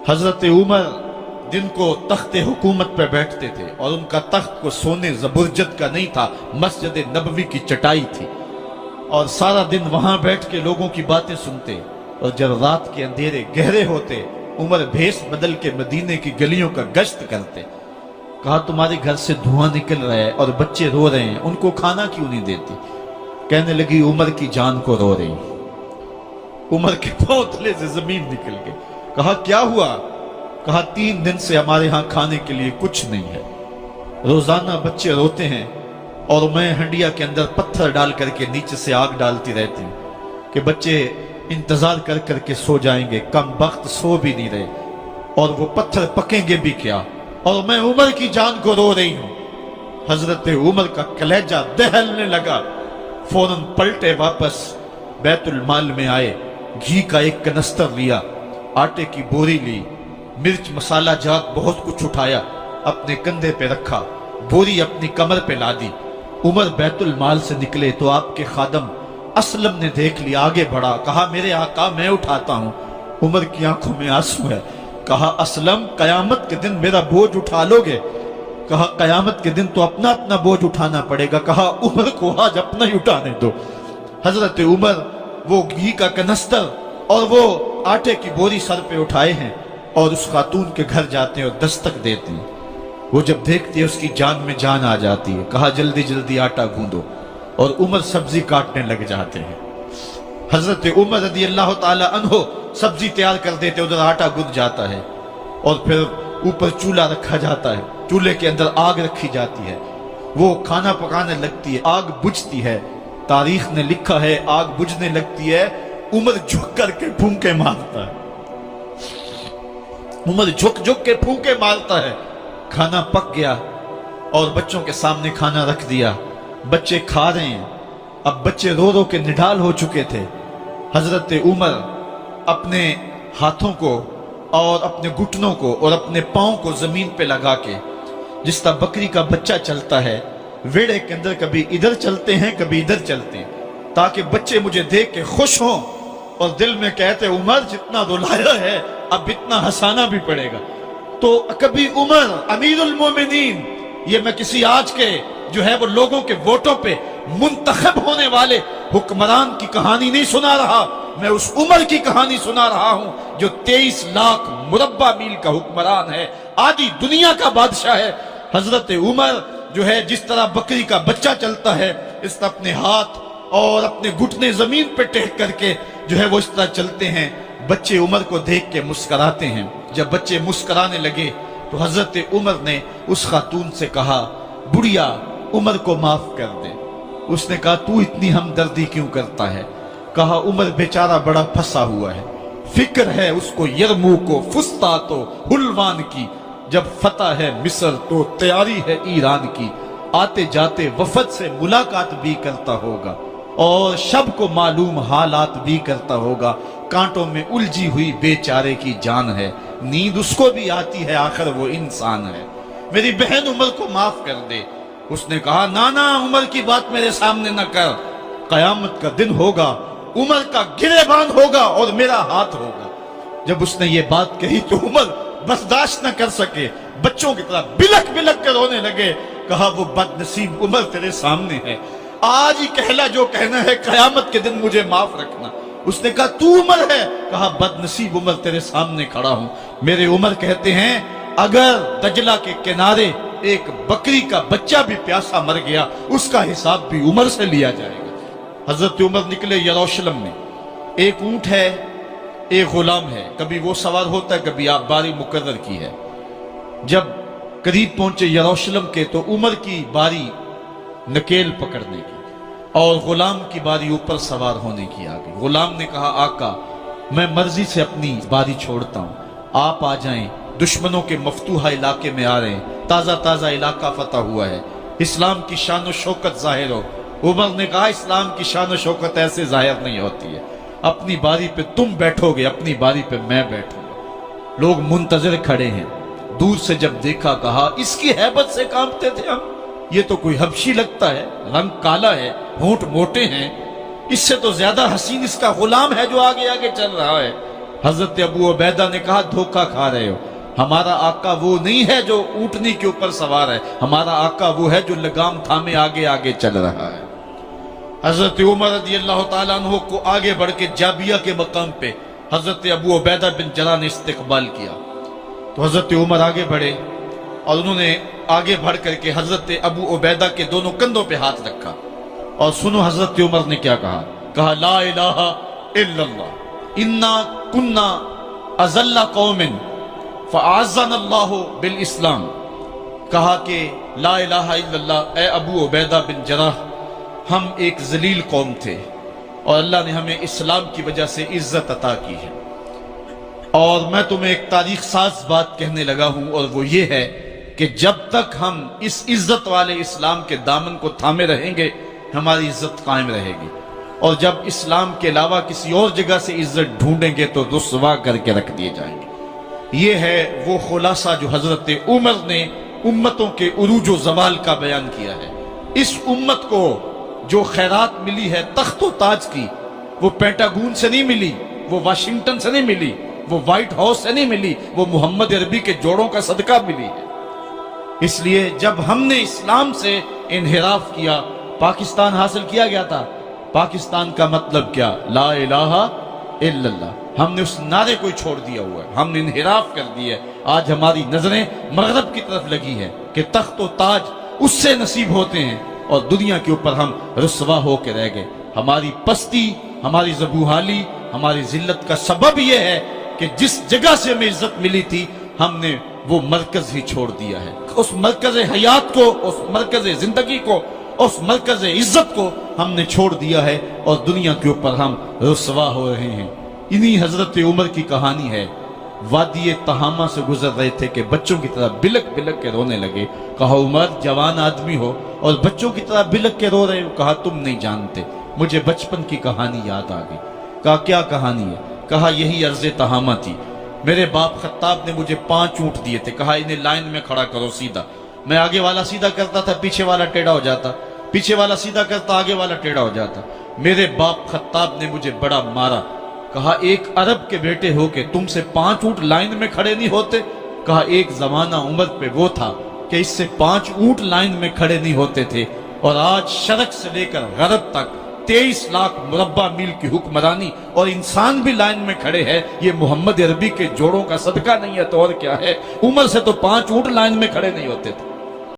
حضرت عمر दिन को तख्त हुकूमत पे बैठते थे और उनका तख्त को सोने जबरजद का नहीं था, मस्जिद नबवी की चटाई थी और सारा दिन वहां बैठ के लोगों की बातें सुनते। और जब रात के अंधेरे गहरे होते उमर भेष बदल के मदीने की गलियों का गश्त करते। कहा तुम्हारे घर से धुआं निकल रहा है और बच्चे रो रहे हैं, उनको खाना क्यों नहीं देती? कहने लगी उमर की जान को रो रही। उमर के पांव तले से जमीन निकल गई। कहा क्या हुआ? कहा 3 दिन से हमारे यहाँ खाने के लिए कुछ नहीं है, रोजाना बच्चे रोते हैं और मैं हंडिया के अंदर पत्थर डाल करके नीचे से आग डालती रहती हूँ कि बच्चे इंतजार कर करके सो जाएंगे, कम वक्त सो भी नहीं रहे और वो पत्थर पकेंगे भी क्या, और मैं उमर की जान को रो रही हूँ। हजरत उमर का कलेजा दहलने लगा। फौरन पलटे वापस बैतुल माल में आए, घी का एक कनस्तर लिया, आटे की बोरी ली, मिर्च मसाला जात बहुत कुछ उठाया, अपने कंधे पे रखा, बोरी अपनी कमर पे लादी। उमर बैतुल माल से निकले तो आपके खादम असलम ने देख लिया, आगे बढ़ा, कहा मेरे आका मैं उठाता हूं। उमर की आंखों में आंसू है। कहा असलम कयामत के दिन मेरा बोझ उठा लोगे? कहा कयामत के दिन तो अपना अपना बोझ उठाना पड़ेगा। कहा उमर को आज अपना ही उठाने दो। हजरत उमर वो घी का कनस्तर और वो आटे की बोरी सर पे उठाए हैं और उस खातून के घर जाते हैं और दस्तक देते हैं। वो जब देखती है उसकी जान में जान आ जाती है। कहा जल्दी जल्दी आटा गूंदो, और उमर सब्जी काटने लग जाते हैं। हजरत उमर रदी अल्लाह ताला अन्हो सब्जी तैयार कर देते, उधर आटा गुंद जाता है और फिर ऊपर चूल्हा रखा जाता है, चूल्हे के अंदर आग रखी जाती है, वो खाना पकाने लगती है, आग बुझती है। तारीख ने लिखा है आग बुझने लगती है, उमर झुक करके फूंके मारता है। उमर झुक झुक के फूंके मारता है। खाना पक गया और बच्चों के सामने खाना रख दिया, बच्चे खा रहे हैं। अब बच्चे रो रो के निढाल हो चुके थे। हजरत उमर अपने हाथों को और अपने घुटनों को और अपने पांव को जमीन पे लगा के, जिस तरह बकरी का बच्चा चलता है वेड़े के अंदर, कभी इधर चलते हैं कभी इधर चलते हैं, ताकि बच्चे मुझे देख के खुश हों और दिल में कहते उमर जितना रुलाया है अब इतना हंसाना भी पड़ेगा। तो कभी उमर अमीरुल मोमिनीन, ये मैं किसी आज के जो है वो लोगों के वोटों पे मुंतखब होने वाले हुक्मरान की कहानी नहीं सुना रहा, मैं उस उमर की कहानी सुना रहा हूं जो 23 लाख मुरब्बा मील का हुक्मरान है, आधी दुनिया का बादशाह है। हजरत उमर जो है जिस तरह बकरी का बच्चा चलता है, इस तरह अपने हाथ और अपने घुटने जमीन पे टेक करके जो है वो इस तरह चलते हैं। बच्चे उमर को देख के मुस्कुराते हैं। जब बच्चे मुस्कुराने लगे तो हजरत उमर ने उस खातून से कहा बुढ़िया उमर को माफ कर दे। उसने कहा तू इतनी हमदर्दी क्यों करता है? कहा उमर बेचारा बड़ा फंसा हुआ है, फिक्र है उसको यरमूक को, फुस्तात तो हुलवान की, जब फतह है मिस्र तो तैयारी है ईरान की, आते जाते वफद से मुलाकात भी करता होगा और शब को मालूम हालात भी करता होगा, कांटों में उलझी हुई बेचारे की जान है, नींद उसको भी आती है आखिर वो इंसान है, मेरी बहन उमर को माफ कर दे। उसने कहा ना ना उमर की बात मेरे सामने न कर, कयामत का दिन होगा, उमर का गिरेबान होगा और मेरा हाथ होगा। जब उसने ये बात कही तो उमर बर्दाश्त न कर सके, बच्चों की तरह बिलक बिलक कर रोने लगे। कहा वो बदनसीब उमर तेरे सामने है, आज ही कहला जो कहना है, कयामत के दिन मुझे माफ रखना। उसने कहा तू उमर है? कहा बदनसीब उमर तेरे सामने खड़ा हूं। मेरे उमर कहते हैं अगर दजला के किनारे एक बकरी का बच्चा भी प्यासा मर गया उसका हिसाब भी उमर से लिया जाएगा। हजरत उमर निकले यरूशलेम में, एक ऊंट है एक गुलाम है, कभी वो सवार होता है कभी आप बारी मुकर्रर की है। जब करीब पहुंचे यरूशलेम के तो उमर की बारी नकेल पकड़ने की और गुलाम की बारी ऊपर सवार होने की आ गई। गुलाम ने कहा आका मैं मर्जी से अपनी बारी छोड़ता हूं, आप आ जाएं, दुश्मनों के मफतूहा इलाके में आ रहे हैं, ताजा ताजा इलाका फतह हुआ है, इस्लाम की शान और शौकत जाहिर हो। उमर ने कहा इस्लाम की शान और शौकत ऐसे जाहिर नहीं होती है, अपनी बारी पे तुम बैठोगे, अपनी बारी पे मैं बैठूंगा। लोग मुंतजर खड़े हैं, दूर से जब देखा कहा इसकी हैबत से कांपते थे हम, ये तो कोई हबशी लगता है, रंग काला है, होंठ मोटे हैं, इससे तो ज्यादा हसीन इसका गुलाम है जो आगे आगे चल रहा है। حضرت ابو عبیدہ نے کہا دھوکہ کھا رہے ہو، ہمارا آقا وہ نہیں ہے جو اونٹنی کے اوپر سوار ہے، ہمارا آقا وہ ہے جو لگام تھامے آگے آگے چل رہا ہے۔ حضرت عمر رضی اللہ تعالیٰ عنہ کو آگے بڑھ کے جابیہ کے مقام پہ حضرت ابو عبیدہ بن جراح نے استقبال کیا، تو حضرت عمر آگے بڑھے اور انہوں نے آگے بڑھ کر کے حضرت ابو عبیدہ کے دونوں کندھوں پہ ہاتھ رکھا، اور سنو حضرت عمر نے کیا کہا لا الہ الا اللہ انا کنا اذل قوم فاعزنا اللہ بالاسلام، کہا کہ لا الہ الا اللہ، اے ابو عبیدہ بن جراح، ہم ایک ذلیل قوم تھے اور اللہ نے ہمیں اسلام کی وجہ سے عزت عطا کی ہے، اور میں تمہیں ایک تاریخ ساز بات کہنے لگا ہوں، اور وہ یہ ہے کہ جب تک ہم اس عزت والے اسلام کے دامن کو تھامے رہیں گے ہماری عزت قائم رہے گی، اور جب اسلام کے علاوہ کسی اور جگہ سے عزت ڈھونڈیں گے تو رسوا کر کے رکھ دیے جائیں گے۔ یہ ہے وہ خلاصہ جو حضرت عمر نے امتوں کے عروج و زوال کا بیان کیا ہے۔ اس امت کو جو خیرات ملی ہے تخت و تاج کی، وہ پینٹاگون سے نہیں ملی، وہ واشنگٹن سے نہیں ملی، وہ وائٹ ہاؤس سے نہیں ملی، وہ محمد عربی کے جوڑوں کا صدقہ ملی ہے۔ اس لیے جب ہم نے اسلام سے انحراف کیا، پاکستان حاصل کیا گیا تھا۔ پاکستان کا مطلب کیا؟ لا الہ الا اللہ۔ ہم نے اس نعرے کو چھوڑ دیا ہوا ہے، ہم نے انحراف کر دیا ہے۔ آج ہماری نظریں مغرب کی طرف لگی ہے کہ تخت و تاج اس سے نصیب ہوتے ہیں، اور دنیا کے اوپر ہم رسوا ہو کے رہ گئے۔ ہماری پستی، ہماری زبوحالی، ہماری ذلت کا سبب یہ ہے کہ جس جگہ سے ہمیں عزت ملی تھی ہم نے وہ مرکز ہی چھوڑ دیا ہے۔ اس مرکز حیات کو، اس مرکز زندگی کو، اس مرکز عزت کو ہم نے چھوڑ دیا ہے، اور دنیا کے اوپر ہم رسوا ہو رہے ہیں۔ انہی حضرت عمر کی کہانی ہے۔ وادی تہامہ سے گزر رہے تھے کہ بچوں کی طرح بلک بلک کے رونے لگے۔ کہا عمر جوان آدمی ہو اور بچوں کی طرح بلک کے رو رہے ہو؟ کہا تم نہیں جانتے، مجھے بچپن کی کہانی یاد آ گئی۔ کہا کیا کہانی ہے؟ کہا یہی عرض تہامہ تھی، میرے باپ خطاب نے مجھے 5 اونٹ دیے تھے، کہا انہیں لائن میں کھڑا کرو سیدھا۔ میں آگے والا سیدھا کرتا تھا، پیچھے والا ٹیڑھا ہو جاتا، پیچھے والا سیدھا کرتا، آگے والا ٹیڑھا ہو جاتا۔ میرے باپ خطاب نے مجھے بڑا مارا۔ کہا ایک عرب کے بیٹے ہو کہ تم سے 5 اونٹ لائن میں کھڑے نہیں ہوتے؟ کہا ایک زمانہ عمر پہ وہ تھا کہ اس سے 5 اونٹ لائن میں کھڑے نہیں ہوتے تھے، اور آج شرق سے لے کر غرب تک 23 لاکھ مربع میل کی حکمرانی، اور انسان بھی لائن میں کھڑے ہیں۔ یہ محمد عربی کے جوڑوں کا صدقہ نہیں ہے تو اور کیا ہے؟ عمر سے تو 5 اونٹ لائن میں کھڑے نہیں ہوتے تھے۔